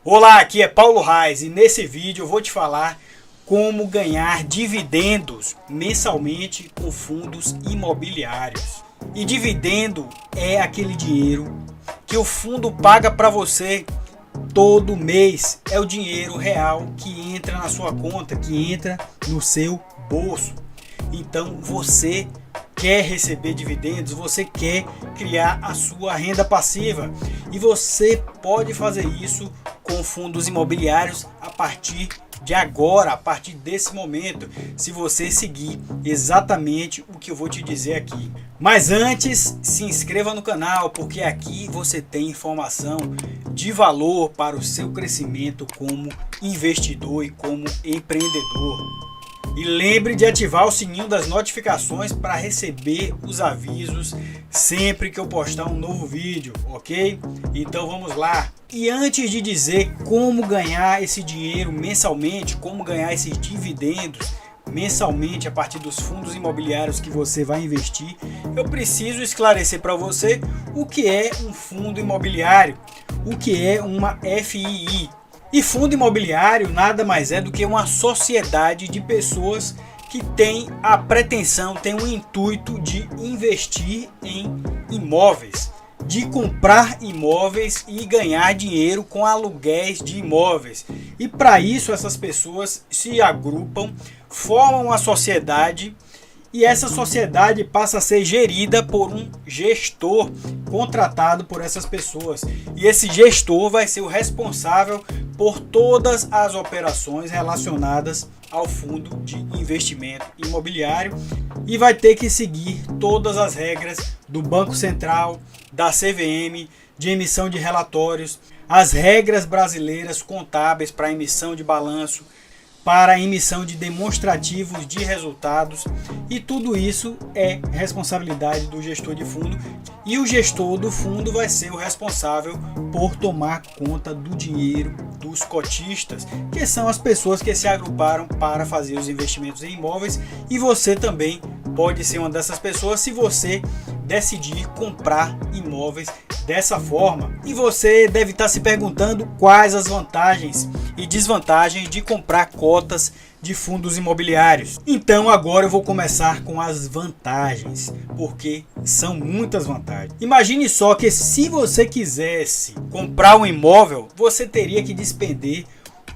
Olá, aqui é Paulo Reis e nesse vídeo eu vou te falar como ganhar dividendos mensalmente com fundos imobiliários. E dividendo é aquele dinheiro que o fundo paga para você todo mês. É o dinheiro real que entra na sua conta, que entra no seu bolso. Então você quer receber dividendos, você quer criar a sua renda passiva e você pode fazer isso com fundos imobiliários a partir de agora, a partir desse momento, se você seguir exatamente o que eu vou te dizer aqui. Mas antes, se inscreva no canal, porque aqui você tem informação de valor para o seu crescimento como investidor e como empreendedor. E lembre de ativar o sininho das notificações para receber os avisos sempre que eu postar um novo vídeo, ok? Então vamos lá. E antes de dizer como ganhar esse dinheiro mensalmente, como ganhar esses dividendos mensalmente a partir dos fundos imobiliários que você vai investir, eu preciso esclarecer para você o que é um fundo imobiliário, o que é uma FII. E fundo imobiliário nada mais é do que uma sociedade de pessoas que tem a pretensão, tem o intuito de investir em imóveis, de comprar imóveis e ganhar dinheiro com aluguéis de imóveis. E para isso essas pessoas se agrupam, formam uma sociedade e essa sociedade passa a ser gerida por um gestor contratado por essas pessoas. E esse gestor vai ser o responsável por todas as operações relacionadas ao fundo de investimento imobiliário e vai ter que seguir todas as regras do Banco Central, da CVM, de emissão de relatórios, as regras brasileiras contábeis para emissão de balanço, para a emissão de demonstrativos de resultados, e tudo isso é responsabilidade do gestor de fundo, e o gestor do fundo vai ser o responsável por tomar conta do dinheiro dos cotistas, que são as pessoas que se agruparam para fazer os investimentos em imóveis, e você também pode ser uma dessas pessoas se você decidir comprar imóveis dessa forma. E você deve estar se perguntando quais as vantagens e desvantagens de comprar cotas de fundos imobiliários. Então agora eu vou começar com as vantagens, porque são muitas vantagens. Imagine só que se você quisesse comprar um imóvel, você teria que despender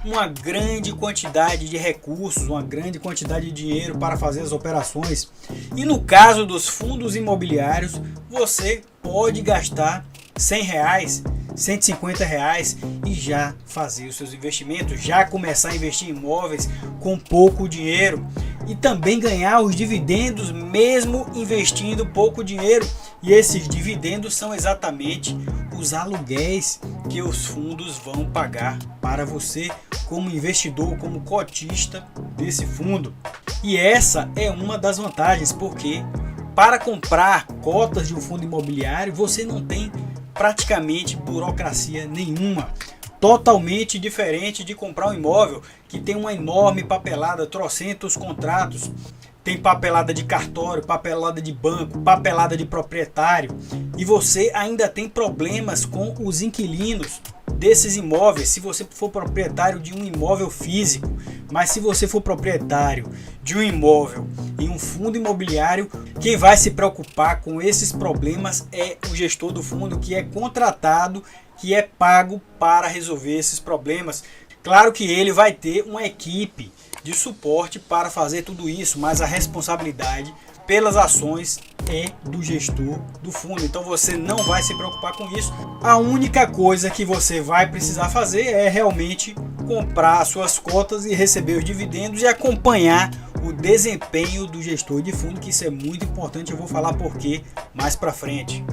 uma grande quantidade de recursos, uma grande quantidade de dinheiro para fazer as operações. E no caso dos fundos imobiliários, você pode gastar R$100, R$150 e já fazer os seus investimentos, já começar a investir em imóveis com pouco dinheiro e também ganhar os dividendos mesmo investindo pouco dinheiro. E esses dividendos são exatamente os aluguéis que os fundos vão pagar para você como investidor, como cotista desse fundo. E essa é uma das vantagens, porque para comprar cotas de um fundo imobiliário você não tem praticamente burocracia nenhuma. Totalmente diferente de comprar um imóvel que tem uma enorme papelada, trocentos contratos, tem papelada de cartório, papelada de banco, papelada de proprietário, e você ainda tem problemas com os inquilinos desses imóveis, se você for proprietário de um imóvel físico. Mas se você for proprietário de um imóvel em um fundo imobiliário, quem vai se preocupar com esses problemas é o gestor do fundo, que é contratado, que é pago para resolver esses problemas. Claro que ele vai ter uma equipe de suporte para fazer tudo isso, mas a responsabilidade pelas ações é do gestor do fundo. Então você não vai se preocupar com isso. A única coisa que você vai precisar fazer é realmente comprar as suas cotas e receber os dividendos e acompanhar o desempenho do gestor de fundo, que isso é muito importante. Eu vou falar por quê mais para frente.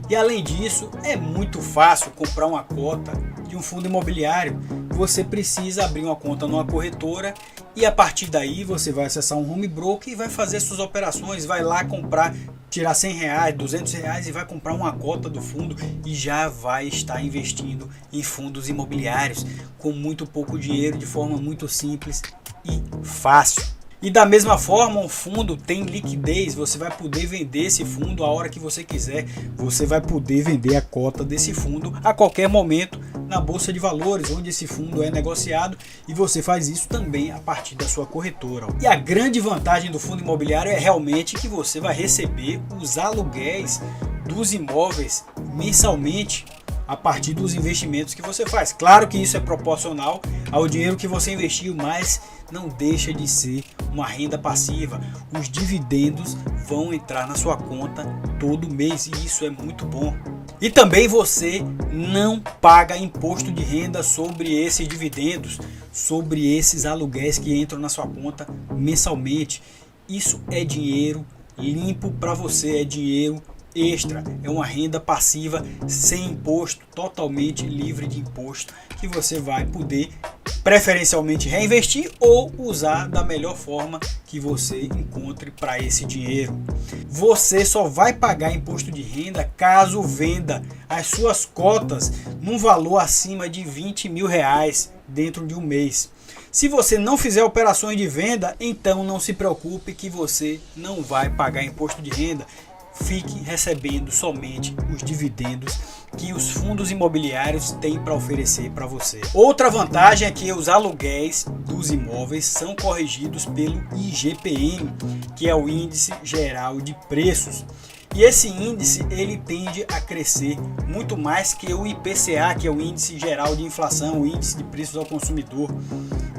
E além disso, é muito fácil comprar uma cota de um fundo imobiliário. Você precisa abrir uma conta numa corretora e a partir daí você vai acessar um home broker e vai fazer suas operações, vai lá comprar, tirar R$100, R$200 e vai comprar uma cota do fundo e já vai estar investindo em fundos imobiliários com muito pouco dinheiro, de forma muito simples e fácil. E da mesma forma, um fundo tem liquidez, você vai poder vender esse fundo a hora que você quiser, você vai poder vender a cota desse fundo a qualquer momento na Bolsa de Valores, onde esse fundo é negociado, e você faz isso também a partir da sua corretora. E a grande vantagem do fundo imobiliário é realmente que você vai receber os aluguéis dos imóveis mensalmente a partir dos investimentos que você faz. Claro que isso é proporcional ao dinheiro que você investiu, mas não deixa de ser uma renda passiva. Os dividendos vão entrar na sua conta todo mês e isso é muito bom. E também você não paga imposto de renda sobre esses dividendos, sobre esses aluguéis que entram na sua conta mensalmente. Isso é dinheiro limpo para você, é dinheiro extra, é uma renda passiva sem imposto, totalmente livre de imposto, que você vai poder preferencialmente reinvestir ou usar da melhor forma que você encontre para esse dinheiro. Você só vai pagar imposto de renda caso venda as suas cotas num valor acima de R$20 mil dentro de um mês. Se você não fizer operações de venda, então não se preocupe que você não vai pagar imposto de renda. Fique recebendo somente os dividendos que os fundos imobiliários têm para oferecer para você. Outra vantagem é que os aluguéis dos imóveis são corrigidos pelo IGPM, que é o Índice Geral de Preços. E esse índice ele tende a crescer muito mais que o IPCA, que é o Índice Geral de Inflação, o Índice de Preços ao Consumidor.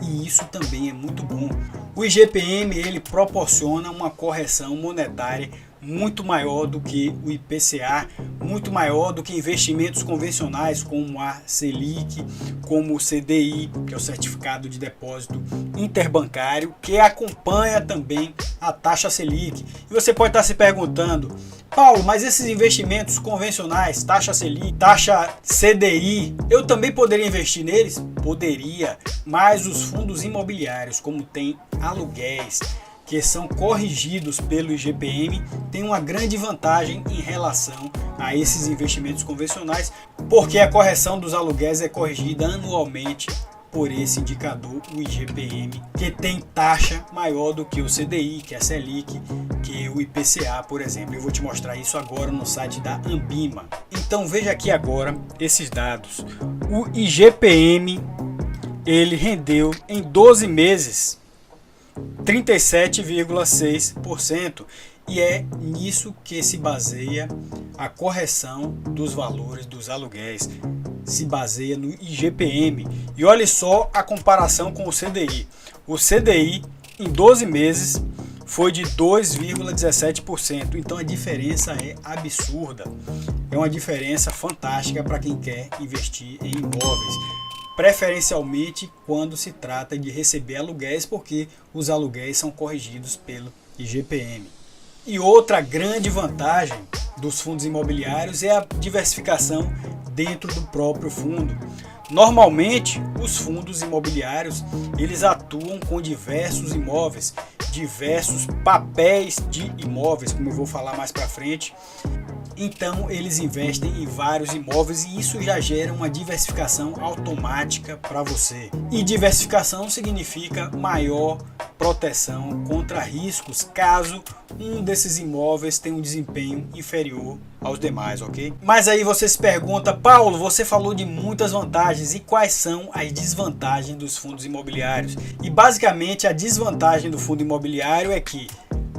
E isso também é muito bom. O IGPM ele proporciona uma correção monetária muito maior do que o IPCA, muito maior do que investimentos convencionais como a Selic, como o CDI, que é o Certificado de Depósito Interbancário, que acompanha também a taxa Selic. E você pode estar se perguntando: Paulo, mas esses investimentos convencionais, taxa Selic, taxa CDI, eu também poderia investir neles? Poderia, mas os fundos imobiliários, como tem aluguéis que são corrigidos pelo IGPM, tem uma grande vantagem em relação a esses investimentos convencionais, porque a correção dos aluguéis é corrigida anualmente por esse indicador, o IGPM, que tem taxa maior do que o CDI, que é a Selic, que o IPCA, por exemplo. Eu vou te mostrar isso agora no site da Ambima. Então veja aqui agora esses dados. O IGPM ele rendeu em 12 meses 37,6%, e é nisso que se baseia a correção dos valores dos aluguéis, se baseia no IGPM. E olha só a comparação com o CDI. O CDI em 12 meses foi de 2,17%, então a diferença é absurda, é uma diferença fantástica para quem quer investir em imóveis, preferencialmente quando se trata de receber aluguéis, porque os aluguéis são corrigidos pelo IGPM. E outra grande vantagem dos fundos imobiliários é a diversificação dentro do próprio fundo. Normalmente, os fundos imobiliários eles atuam com diversos imóveis, diversos papéis de imóveis, como eu vou falar mais para frente. Então eles investem em vários imóveis e isso já gera uma diversificação automática para você. E diversificação significa maior proteção contra riscos caso um desses imóveis tenha um desempenho inferior aos demais, ok? Mas aí você se pergunta: Paulo, você falou de muitas vantagens, e quais são as desvantagens dos fundos imobiliários? E basicamente a desvantagem do fundo imobiliário é que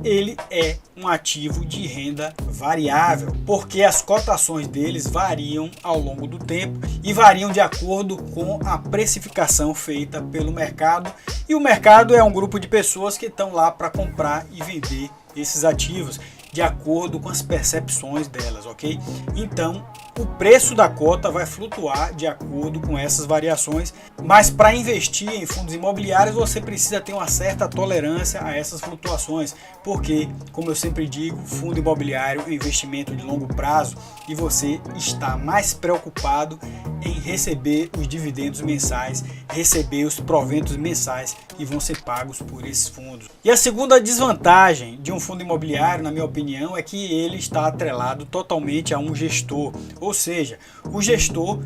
ele é um ativo de renda variável, porque as cotações deles variam ao longo do tempo e variam de acordo com a precificação feita pelo mercado, e o mercado é um grupo de pessoas que estão lá para comprar e vender esses ativos de acordo com as percepções delas, ok? Então o preço da cota vai flutuar de acordo com essas variações, mas para investir em fundos imobiliários você precisa ter uma certa tolerância a essas flutuações, porque, como eu sempre digo, fundo imobiliário é um investimento de longo prazo e você está mais preocupado em receber os dividendos mensais, receber os proventos mensais que vão ser pagos por esses fundos. E a segunda desvantagem de um fundo imobiliário, na minha opinião, é que ele está atrelado totalmente a um gestor. Ou seja, o gestor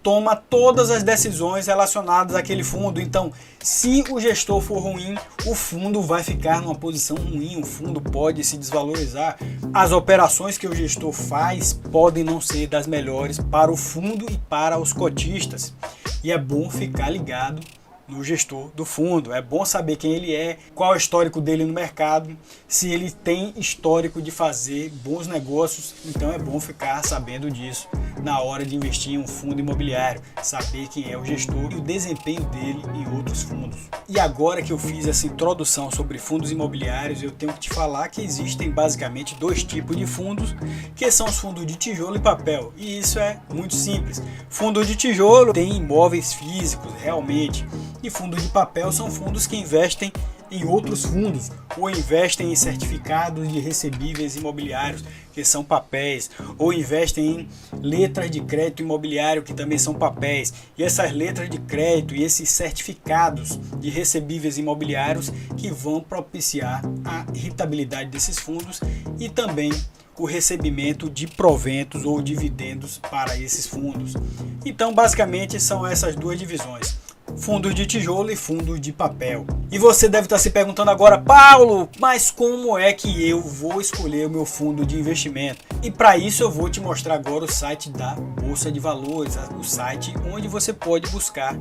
toma todas as decisões relacionadas àquele fundo. Então, se o gestor for ruim, o fundo vai ficar numa posição ruim, o fundo pode se desvalorizar. As operações que o gestor faz podem não ser das melhores para o fundo e para os cotistas. E é bom ficar ligado no gestor do fundo, é bom saber quem ele é, qual é o histórico dele no mercado, se ele tem histórico de fazer bons negócios. Então é bom ficar sabendo disso na hora de investir em um fundo imobiliário, saber quem é o gestor e o desempenho dele em outros fundos. E agora que eu fiz essa introdução sobre fundos imobiliários, eu tenho que te falar que existem basicamente dois tipos de fundos, que são os fundos de tijolo e papel. E isso é muito simples. Fundo de tijolo tem imóveis físicos, realmente. E fundos de papel são fundos que investem em outros fundos ou investem em certificados de recebíveis imobiliários, que são papéis, ou investem em letras de crédito imobiliário, que também são papéis. E essas letras de crédito e esses certificados de recebíveis imobiliários que vão propiciar a rentabilidade desses fundos e também o recebimento de proventos ou dividendos para esses fundos. Então, basicamente, são essas duas divisões: fundos de tijolo e fundos de papel. E você deve estar se perguntando agora: Paulo, mas como é que eu vou escolher o meu fundo de investimento? E para isso eu vou te mostrar agora o site da Bolsa de Valores, o site onde você pode buscar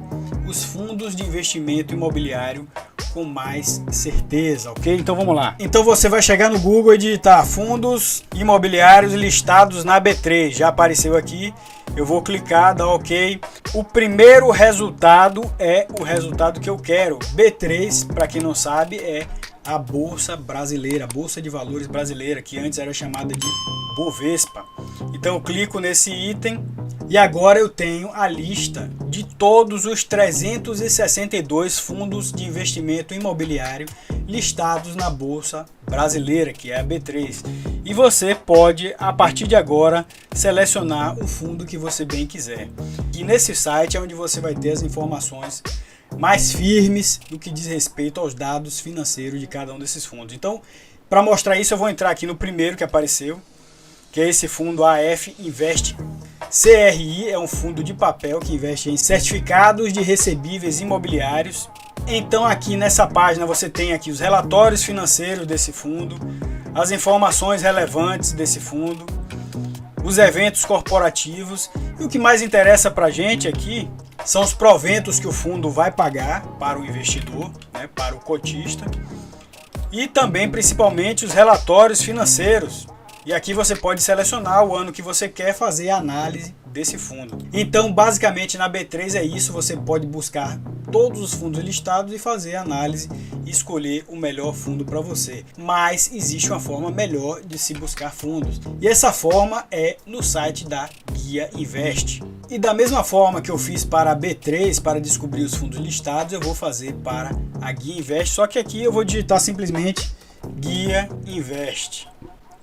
os fundos de investimento imobiliário com mais certeza, ok? Então vamos lá. Então você vai chegar no Google e digitar fundos imobiliários listados na B3. Já apareceu aqui. Eu vou clicar, dar OK. O primeiro resultado é o resultado que eu quero. B3, para quem não sabe, é a Bolsa Brasileira, a Bolsa de Valores Brasileira, que antes era chamada de Bovespa. Então eu clico nesse item e agora eu tenho a lista de todos os 362 fundos de investimento imobiliário listados na Bolsa Brasileira, que é a B3. E você pode, a partir de agora, selecionar o fundo que você bem quiser. E nesse site é onde você vai ter as informações mais firmes no que diz respeito aos dados financeiros de cada um desses fundos. Então, para mostrar isso, eu vou entrar aqui no primeiro que apareceu, que é esse fundo AF Invest CRI. É um fundo de papel que investe em certificados de recebíveis imobiliários. Então aqui nessa página você tem aqui os relatórios financeiros desse fundo, as informações relevantes desse fundo, os eventos corporativos, e o que mais interessa para a gente aqui são os proventos que o fundo vai pagar para o investidor, né, para o cotista, e também principalmente os relatórios financeiros. E aqui você pode selecionar o ano que você quer fazer a análise desse fundo. Então, basicamente na B3 é isso, você pode buscar todos os fundos listados e fazer a análise e escolher o melhor fundo para você. Mas existe uma forma melhor de se buscar fundos. E essa forma é no site da Guia Invest. E da mesma forma que eu fiz para a B3 para descobrir os fundos listados, eu vou fazer para a Guia Invest, só que aqui eu vou digitar simplesmente Guia Invest.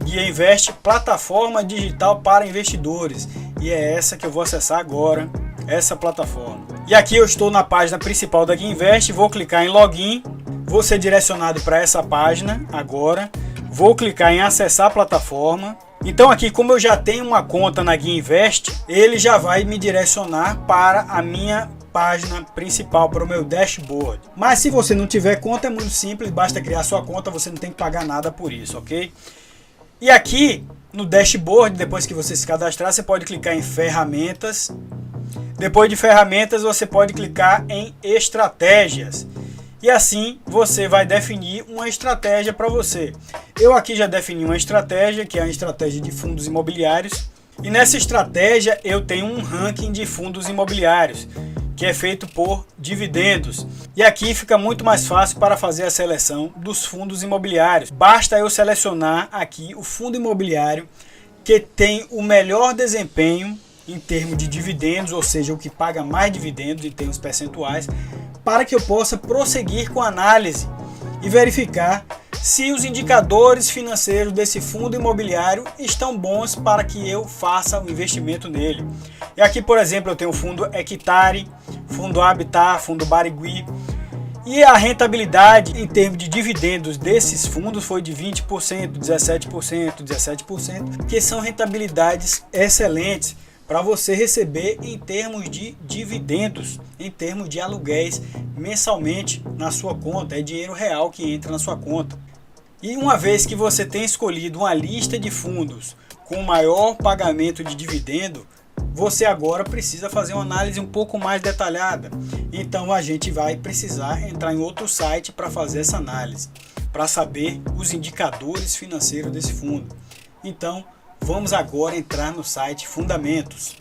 Guia Invest, plataforma digital para investidores, e é essa que eu vou acessar agora, essa plataforma. E aqui eu estou na página principal da Guia Invest, vou clicar em login, vou ser direcionado para essa página agora, vou clicar em acessar a plataforma. Então aqui, como eu já tenho uma conta na Guia Invest, ele já vai me direcionar para a minha página principal, para o meu dashboard. Mas se você não tiver conta, é muito simples, basta criar sua conta, você não tem que pagar nada por isso, ok? E aqui no dashboard, depois que você se cadastrar, você pode clicar em ferramentas. Depois de ferramentas, você pode clicar em estratégias. E assim você vai definir uma estratégia para você. Eu aqui já defini uma estratégia, que é a estratégia de fundos imobiliários. E nessa estratégia eu tenho um ranking de fundos imobiliários, que é feito por dividendos. E aqui fica muito mais fácil para fazer a seleção dos fundos imobiliários. Basta eu selecionar aqui o fundo imobiliário que tem o melhor desempenho em termos de dividendos, ou seja, o que paga mais dividendos em termos percentuais, para que eu possa prosseguir com a análise e verificar se os indicadores financeiros desse fundo imobiliário estão bons para que eu faça o investimento nele. E aqui, por exemplo, eu tenho o fundo Equitare, fundo Habitat, fundo Barigui, e a rentabilidade em termos de dividendos desses fundos foi de 20%, 17%, 17%, que são rentabilidades excelentes para você receber em termos de dividendos, em termos de aluguéis mensalmente na sua conta. É dinheiro real que entra na sua conta. E uma vez que você tem escolhido uma lista de fundos com maior pagamento de dividendo, você agora precisa fazer uma análise um pouco mais detalhada. Então a gente vai precisar entrar em outro site para fazer essa análise, para saber os indicadores financeiros desse fundo. Então vamos agora entrar no site Fundamentos.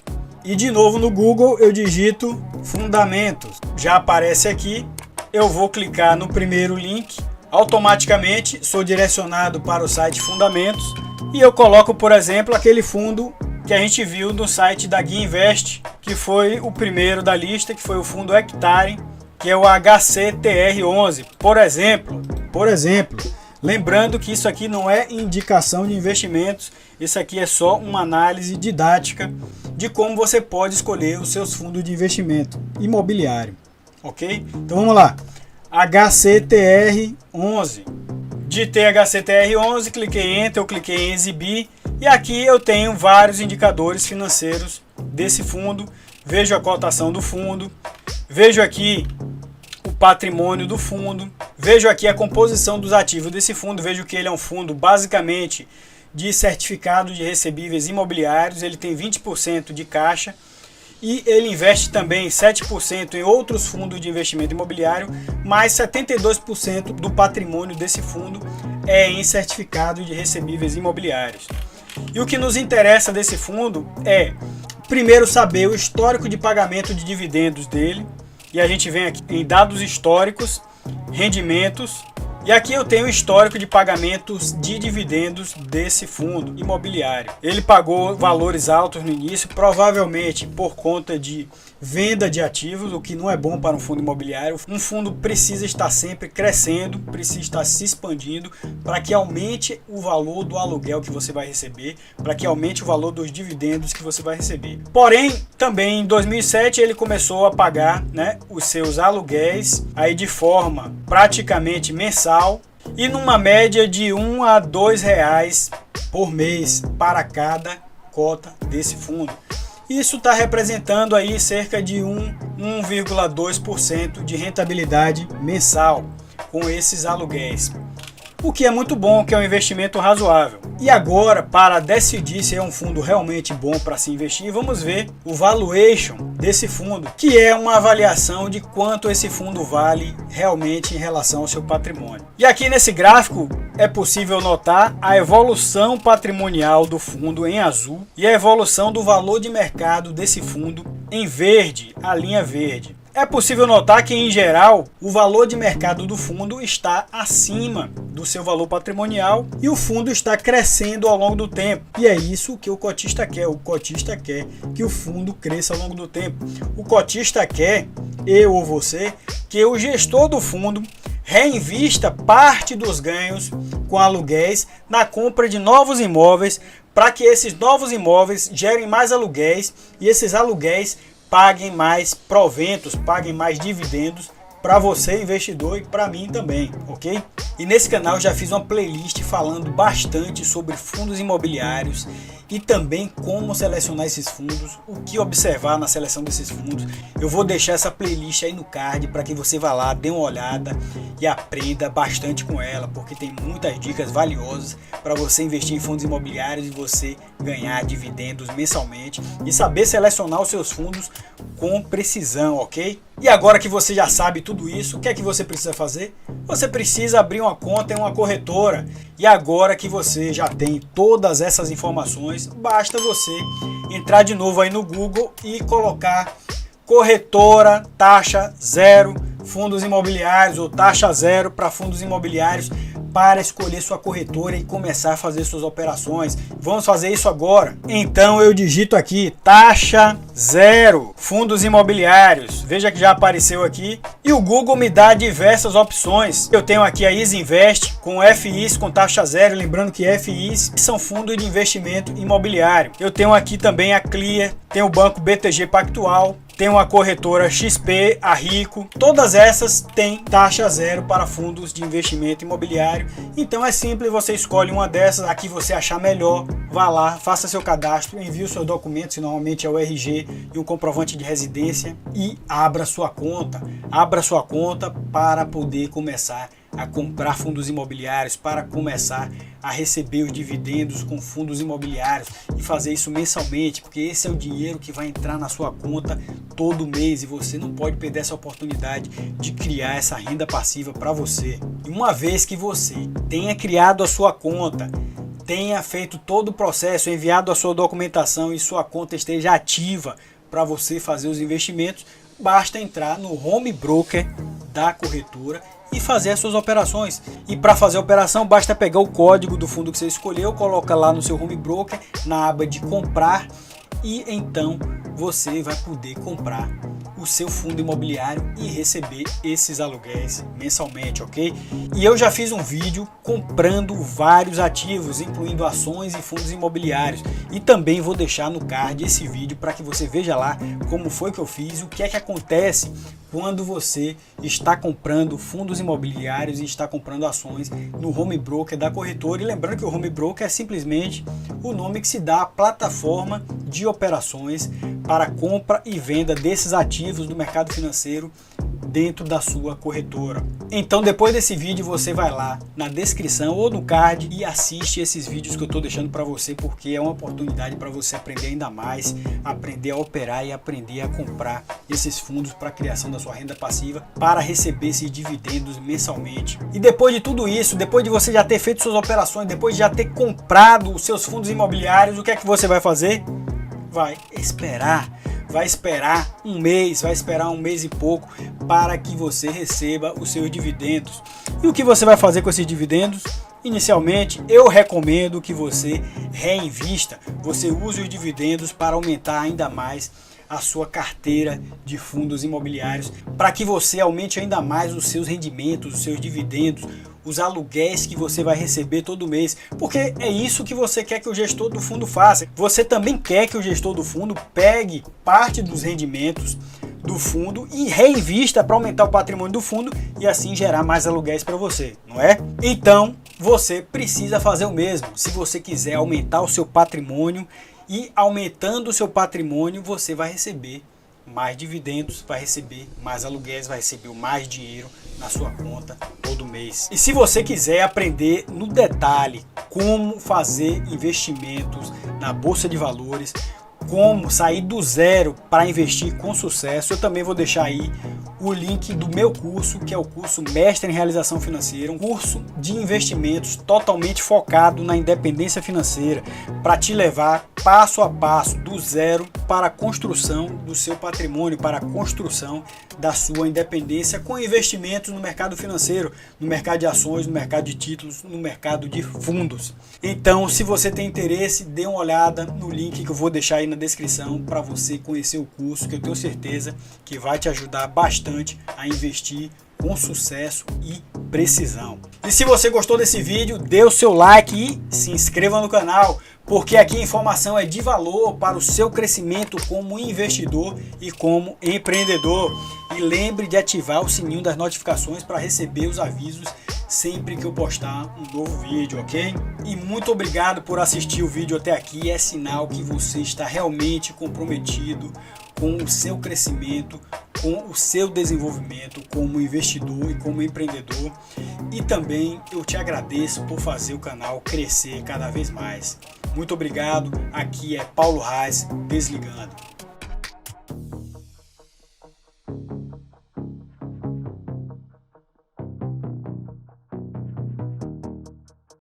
E de novo no Google eu digito Fundamentos. Já aparece aqui, eu vou clicar no primeiro link. Automaticamente sou direcionado para o site Fundamentos e eu coloco, por exemplo, aquele fundo que a gente viu no site da Guia Invest, que foi o primeiro da lista, que foi o fundo Hectare, que é o HCTR11, por exemplo. Lembrando que isso aqui não é indicação de investimentos, isso aqui é só uma análise didática de como você pode escolher os seus fundos de investimento imobiliário, ok? Então vamos lá. HCTR11. Digitei HCTR11, cliquei em Enter, eu cliquei em exibir e aqui eu tenho vários indicadores financeiros desse fundo. Vejo a cotação do fundo, vejo aqui o patrimônio do fundo, vejo aqui a composição dos ativos desse fundo, vejo que ele é um fundo basicamente de certificado de recebíveis imobiliários, ele tem 20% de caixa. E ele investe também 7% em outros fundos de investimento imobiliário, mais 72% do patrimônio desse fundo é em certificado de recebíveis imobiliários. E o que nos interessa desse fundo é, primeiro, saber o histórico de pagamento de dividendos dele. E a gente vem aqui em dados históricos, rendimentos. E aqui eu tenho o histórico de pagamentos de dividendos desse fundo imobiliário. Ele pagou valores altos no início, provavelmente por conta de venda de ativos, o que não é bom para um fundo imobiliário. Um fundo precisa estar sempre crescendo, precisa estar se expandindo para que aumente o valor do aluguel que você vai receber, para que aumente o valor dos dividendos que você vai receber. Porém, também em 2007 ele começou a pagar, os seus aluguéis aí de forma praticamente mensal, e numa média de R$ 1 a R$ 2 por mês para cada cota desse fundo. Isso está representando aí cerca de 1,2% de rentabilidade mensal com esses aluguéis. O que é muito bom, que é um investimento razoável. E agora, para decidir se é um fundo realmente bom para se investir, vamos ver o valuation desse fundo, que é uma avaliação de quanto esse fundo vale realmente em relação ao seu patrimônio. E aqui nesse gráfico é possível notar a evolução patrimonial do fundo em azul e a evolução do valor de mercado desse fundo em verde, a linha verde. É possível notar que, em geral, o valor de mercado do fundo está acima do seu valor patrimonial e o fundo está crescendo ao longo do tempo. E é isso que o cotista quer. O cotista quer que o fundo cresça ao longo do tempo. O cotista quer, eu ou você, que o gestor do fundo reinvista parte dos ganhos com aluguéis na compra de novos imóveis, para que esses novos imóveis gerem mais aluguéis e esses aluguéis paguem mais proventos, paguem mais dividendos para você, investidor, e para mim também, ok? E nesse canal eu já fiz uma playlist falando bastante sobre fundos imobiliários e também como selecionar esses fundos, o que observar na seleção desses fundos. Eu vou deixar essa playlist aí no card para que você vá lá, dê uma olhada e aprenda bastante com ela, porque tem muitas dicas valiosas para você investir em fundos imobiliários e você ganhar dividendos mensalmente e saber selecionar os seus fundos com precisão, ok? E agora que você já sabe tudo isso, o que é que você precisa fazer? Você precisa abrir uma conta em uma corretora. E agora que você já tem todas essas informações, basta você entrar de novo aí no Google e colocar corretora taxa zero fundos imobiliários ou taxa zero para fundos imobiliários para escolher sua corretora e começar a fazer suas operações. Vamos fazer isso agora. Então eu digito aqui taxa zero fundos imobiliários. Veja que já apareceu aqui e o Google me dá diversas opções. Eu tenho aqui a Easy Invest com FIs com taxa zero, lembrando que FIs são fundos de investimento imobiliário. Eu tenho aqui também a Clear, tem o banco BTG Pactual, tem uma corretora XP, a Rico, todas essas têm taxa zero para fundos de investimento imobiliário. Então é simples, você escolhe uma dessas, a que você achar melhor, vá lá, faça seu cadastro, envie os seus documentos, normalmente é o RG e um comprovante de residência, e abra sua conta. Abra sua conta para poder começar a comprar fundos imobiliários, para começar a receber os dividendos com fundos imobiliários e fazer isso mensalmente, porque esse é o dinheiro que vai entrar na sua conta todo mês e você não pode perder essa oportunidade de criar essa renda passiva para você. E uma vez que você tenha criado a sua conta, tenha feito todo o processo, enviado a sua documentação e sua conta esteja ativa para você fazer os investimentos, basta entrar no home broker da corretora e fazer as suas operações. E para fazer a operação basta pegar o código do fundo que você escolheu, coloca lá no seu home broker, na aba de comprar, e então você vai poder comprar o seu fundo imobiliário e receber esses aluguéis mensalmente, ok? E eu já fiz um vídeo comprando vários ativos, incluindo ações e fundos imobiliários, e também vou deixar no card esse vídeo para que você veja lá como foi que eu fiz, o que é que acontece quando você está comprando fundos imobiliários e está comprando ações no home broker da corretora. E lembrando que o home broker é simplesmente o nome que se dá à plataforma de operações para compra e venda desses ativos do mercado financeiro dentro da sua corretora. Então depois desse vídeo você vai lá na descrição ou no card e assiste esses vídeos que eu estou deixando para você, porque é uma oportunidade para você aprender ainda mais, aprender a operar e aprender a comprar esses fundos para a criação da sua renda passiva, para receber esses dividendos mensalmente. E depois de tudo isso, depois de você já ter feito suas operações, depois de já ter comprado os seus fundos imobiliários, o que é que você vai fazer? Vai esperar um mês, vai esperar um mês e pouco para que você receba os seus dividendos. E o que você vai fazer com esses dividendos? Inicialmente, eu recomendo que você reinvista, você use os dividendos para aumentar ainda mais a sua carteira de fundos imobiliários, para que você aumente ainda mais os seus rendimentos, os seus dividendos, os aluguéis que você vai receber todo mês, porque é isso que você quer que o gestor do fundo faça. Você também quer que o gestor do fundo pegue parte dos rendimentos do fundo e reinvista para aumentar o patrimônio do fundo e assim gerar mais aluguéis para você, não é? Então, você precisa fazer o mesmo. Se você quiser aumentar o seu patrimônio, e aumentando o seu patrimônio, você vai receber mais dividendos, vai receber mais aluguéis, vai receber mais dinheiro na sua conta todo mês. E se você quiser aprender no detalhe como fazer investimentos na Bolsa de Valores, como sair do zero para investir com sucesso, eu também vou deixar aí o link do meu curso, que é o curso Mestre em Realização Financeira, um curso de investimentos totalmente focado na independência financeira, para te levar passo a passo do zero para a construção do seu patrimônio, para a construção da sua independência com investimentos no mercado financeiro, no mercado de ações, no mercado de títulos, no mercado de fundos. Então, se você tem interesse, dê uma olhada no link que eu vou deixar aí na descrição para você conhecer o curso, que eu tenho certeza que vai te ajudar bastante a investir com sucesso e precisão. E se você gostou desse vídeo, dê o seu like e se inscreva no canal, porque aqui a informação é de valor para o seu crescimento como investidor e como empreendedor. E lembre de ativar o sininho das notificações para receber os avisos sempre que eu postar um novo vídeo, ok? E muito obrigado por assistir o vídeo até aqui, é sinal que você está realmente comprometido com o seu crescimento, com o seu desenvolvimento como investidor e como empreendedor. E também eu te agradeço por fazer o canal crescer cada vez mais. Muito obrigado, aqui é Paulo Reis, desligando.